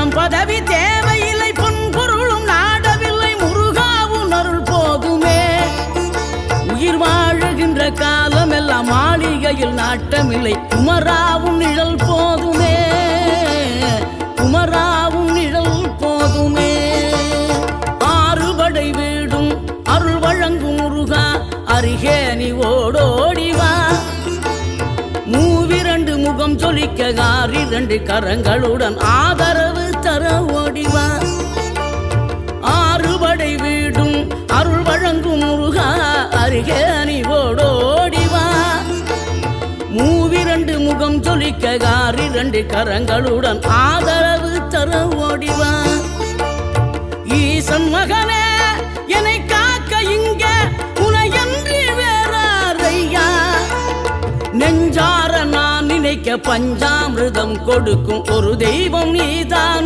பதவி தேவையில்லை, பொன்பொருளும் நாடவில்லை, முருகாவும் அருள் போதுமே. உயிர் வாழுகின்ற காலம் எல்லாம் மாளிகையில் நாட்டமில்லை, குமராவும் நிழல் போதுமே, குமராவும் நிழல் போதுமே. ஆறுபடை வீடும் அருள் வழங்கும் முருகா, அருகே நீ ஓடோடிவா. மூவிரண்டு முகம் சொலிக்க ஆறிரண்டு கரங்களுடன் ஆதரவு தர ஓடிவா. ஆறுபடை வீடும் அருள் வழங்கும் முருகா, அருகே நீ ஓடோடிவா. மூவிரண்டு முகம் சொலிக்க ஆறிரண்டு கரங்களுடன் ஆதரவு தர ஓடிவா. ஈசன் மகனே என்னை காக்க இங்க உனையன்றி வேறாரையா. நெஞ்சார நான் நினைக்க பஞ்சாமிர்தம் கொடுக்கும் ஒரு தெய்வம் நீதான்.